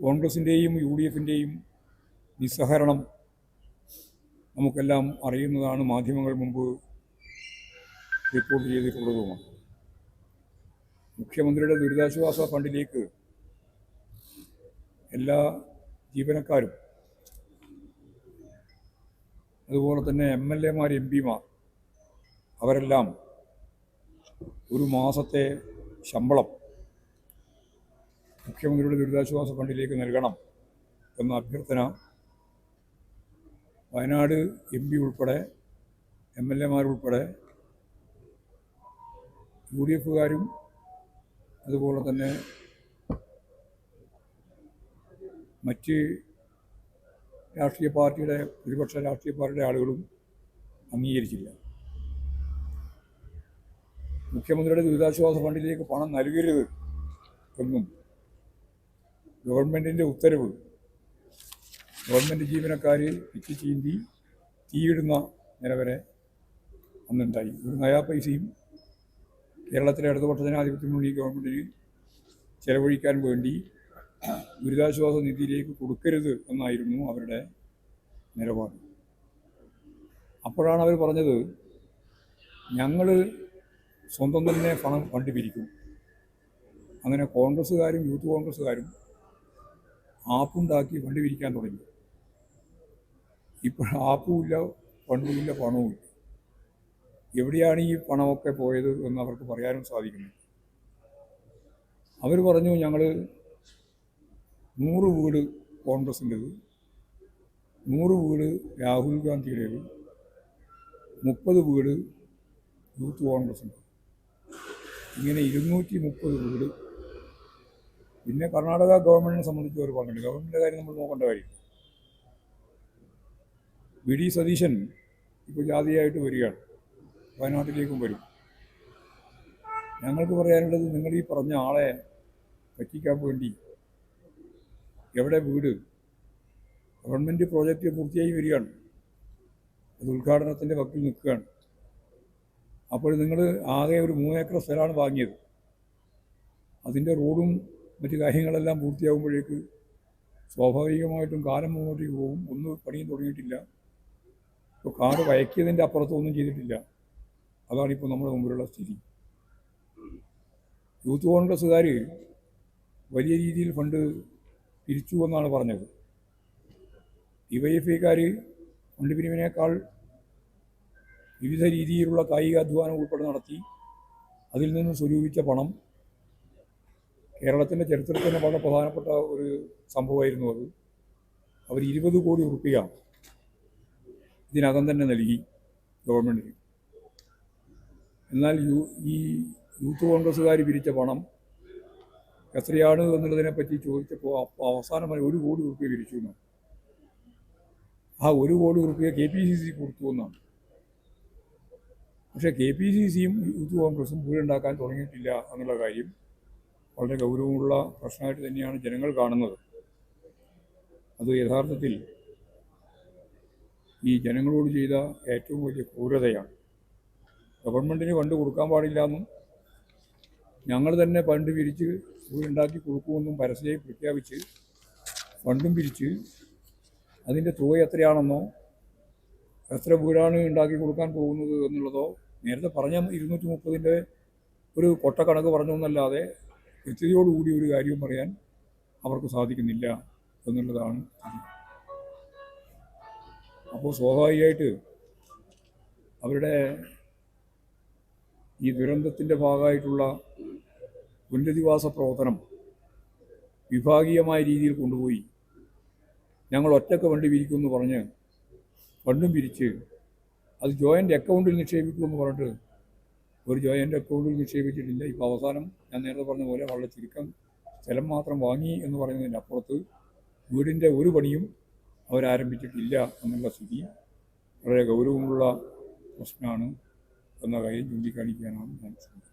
കോൺഗ്രസിൻ്റെയും UDFിൻ്റെയും നിസ്സഹരണം നമുക്കെല്ലാം അറിയുന്നതാണ്, മാധ്യമങ്ങൾ മുമ്പ് റിപ്പോർട്ട് ചെയ്തിട്ടുള്ളതുമാണ്. മുഖ്യമന്ത്രിയുടെ ദുരിതാശ്വാസ ഫണ്ടിലേക്ക് എല്ലാ ജീവനക്കാരും അതുപോലെ തന്നെ MLA-മാർ, MP-മാർ അവരെല്ലാം ഒരു മാസത്തെ ശമ്പളം മുഖ്യമന്ത്രിയുടെ ദുരിതാശ്വാസ ഫണ്ടിലേക്ക് നൽകണം എന്ന അഭ്യർത്ഥന വയനാട് MP ഉൾപ്പെടെ MLA-മാരുൾപ്പെടെ UDFകാരും അതുപോലെ തന്നെ മറ്റ് രാഷ്ട്രീയ പാർട്ടിയുടെ, പ്രതിപക്ഷ രാഷ്ട്രീയ പാർട്ടിയുടെ ആളുകളും അംഗീകരിച്ചില്ല. മുഖ്യമന്ത്രിയുടെ ദുരിതാശ്വാസ ഫണ്ടിലേക്ക് പണം നൽകരുത് എന്നും ഗവൺമെൻറ്റിൻ്റെ ഉത്തരവ് ഗവൺമെൻറ് ജീവനക്കാർ പിച്ച് ചീന്തി തീയിടുന്ന നില വരെ അന്നുണ്ടായി. ഒരു നയാ പൈസയും കേരളത്തിലെ ഇടതുപക്ഷ ജനാധിപത്യ മുന്നണി ഗവൺമെൻറ്റിന് ചെലവഴിക്കാൻ വേണ്ടി ദുരിതാശ്വാസ നിധിയിലേക്ക് കൊടുക്കരുത് എന്നായിരുന്നു അവരുടെ നിലപാട്. അപ്പോഴാണ് അവർ പറഞ്ഞത്, ഞങ്ങൾ സ്വന്തം തന്നെ ഫണ്ട് പിരിക്കും. അങ്ങനെ കോൺഗ്രസ്സുകാരും യൂത്ത് കോൺഗ്രസ്സുകാരും ആപ്പുണ്ടാക്കി ഫണ്ട് പിരിക്കാൻ തുടങ്ങി. ഇപ്പോൾ ആപ്പുമില്ല, ഫണ്ടുമില്ല, പണവുമില്ല. എവിടെയാണ് ഈ പണമൊക്കെ പോയത് എന്ന് അവർക്ക് പറയാനും സാധിക്കുന്നു. അവർ പറഞ്ഞു, ഞങ്ങൾ 100 വീട് കോൺഗ്രസിൻ്റെത്, 100 വീട് രാഹുൽ ഗാന്ധിയുടേത്, 30 വീട് യൂത്ത് കോൺഗ്രസിൻ്റെ, ഇങ്ങനെ 230 വീട്. പിന്നെ കർണാടക ഗവൺമെൻറ്റിനെ സംബന്ധിച്ച് അവർ പറഞ്ഞിട്ടുണ്ട്. ഗവൺമെൻറ്റിൻ്റെ കാര്യം നമ്മൾ നോക്കേണ്ട കാര്യം. VD സതീശൻ ഇപ്പോൾ ജാതിയായിട്ട് വരികയാണ്, വയനാട്ടിലേക്കും വരും. ഞങ്ങൾക്ക് പറയാനുള്ളത്, നിങ്ങൾ ഈ പറഞ്ഞ ആളെ പറ്റിക്കാൻ വേണ്ടി എവിടെ വീട്? ഗവൺമെൻറ് പ്രോജക്റ്റ് പൂർത്തിയായി വരികയാണ്, അത് ഉദ്ഘാടനത്തിൻ്റെ വക്കിൽ നിൽക്കുകയാണ്. അപ്പോൾ നിങ്ങൾ ആകെ ഒരു 3 ഏക്കർ സ്ഥലമാണ് വാങ്ങിയത്. അതിൻ്റെ റോഡും മറ്റു കാര്യങ്ങളെല്ലാം പൂർത്തിയാകുമ്പോഴേക്ക് സ്വാഭാവികമായിട്ടും കാലം മുന്നോട്ടേക്ക് പോകും. ഒന്നും പണിയും തുടങ്ങിയിട്ടില്ല. ഇപ്പോൾ കാട് വയക്കിയതിൻ്റെ അപ്പുറത്തൊന്നും ചെയ്തിട്ടില്ല. അതാണിപ്പോൾ നമ്മുടെ മുമ്പിലുള്ള സ്ഥിതി. യൂത്ത് കോൺഗ്രസ്സുകാർ വലിയ രീതിയിൽ ഫണ്ട് പിരിച്ചു എന്നാണ് പറഞ്ഞത്. DYFIക്കാർ ഫണ്ട് പിരിവിനേക്കാൾ വിവിധ രീതിയിലുള്ള കായികാധ്വാനം ഉൾപ്പെടെ നടത്തി അതിൽ നിന്ന് സ്വരൂപിച്ച പണം കേരളത്തിൻ്റെ ചരിത്രത്തിൽ തന്നെ വളരെ പ്രധാനപ്പെട്ട ഒരു സംഭവമായിരുന്നു അത്. അവർ 20 കോടി റുപ്യ ഇതിനകം തന്നെ നൽകി ഗവൺമെൻറ്റിന്. എന്നാൽ ഈ യൂത്ത് കോൺഗ്രസ്സുകാർ പിരിച്ച പണം എത്രയാണ് എന്നുള്ളതിനെപ്പറ്റി ചോദിച്ചപ്പോൾ അവസാനം 1 കോടി റുപ്യ പിരിച്ചു എന്നാണ്. ആ 1 കോടി റുപ്യ KPCC കൊടുത്തു എന്നാണ്. പക്ഷേ KPCCയും യൂത്ത് കോൺഗ്രസും വീടുണ്ടാക്കാൻ തുടങ്ങിയിട്ടില്ല എന്നുള്ള കാര്യം വളരെ ഗൗരവമുള്ള പ്രശ്നമായിട്ട് തന്നെയാണ് ജനങ്ങൾ കാണുന്നത്. അത് യഥാർത്ഥത്തിൽ ഈ ജനങ്ങളോട് ചെയ്ത ഏറ്റവും വലിയ ക്രൂരതയാണ്. ഗവൺമെൻറ്റിന് ഫണ്ട് കൊടുക്കാൻ പാടില്ല എന്നും ഞങ്ങൾ തന്നെ ഫണ്ട് പിരിച്ച് വീടുണ്ടാക്കി കൊടുക്കുമെന്നും പരസ്യമായി പ്രഖ്യാപിച്ച് ഫണ്ടും പിരിച്ച് അതിൻ്റെ തുക എത്രയാണെന്നോ എത്ര വീടാണ് ഉണ്ടാക്കി കൊടുക്കാൻ പോകുന്നത് എന്നുള്ളതോ നേരത്തെ പറഞ്ഞ 230ൻ്റെ ഒരു കൊട്ടക്കണക്ക് പറഞ്ഞു എന്നല്ലാതെ കൃത്യതയോടുകൂടി ഒരു കാര്യവും പറയാൻ അവർക്ക് സാധിക്കുന്നില്ല എന്നുള്ളതാണ്. അപ്പോൾ സ്വാഭാവികമായിട്ട് അവരുടെ ഈ ദുരന്തത്തിൻ്റെ ഭാഗമായിട്ടുള്ള പുനരധിവാസ പ്രവർത്തനം വിഭാഗീയമായ രീതിയിൽ കൊണ്ടുപോയി ഞങ്ങൾ ഒറ്റക്ക് ഫണ്ട് പിരിക്കുമെന്ന് പറഞ്ഞ് ഫണ്ടും പിരിച്ച് അത് ജോയിൻ്റ് അക്കൗണ്ടിൽ നിക്ഷേപിക്കുമെന്ന് പറഞ്ഞിട്ട് ഒരു ജോയിൻ്റ് അക്കൗണ്ടിൽ നിക്ഷേപിച്ചിട്ടില്ല. ഇപ്പോൾ അവസാനം ഞാൻ നേരത്തെ പറഞ്ഞ പോലെ വളരെ ചുരുക്കം സ്ഥലം മാത്രം വാങ്ങി എന്ന് പറയുന്നതിൻ്റെ അപ്പുറത്ത് വീടിൻ്റെ ഒരു പണിയും അവരാരംഭിച്ചിട്ടില്ല എന്നുള്ള സ്ഥിതി വളരെ ഗൗരവമുള്ള പ്രശ്നമാണ് എന്ന കാര്യം ചൂണ്ടിക്കാണിക്കാനാണ് ഞാൻ ശ്രമിക്കുന്നത്.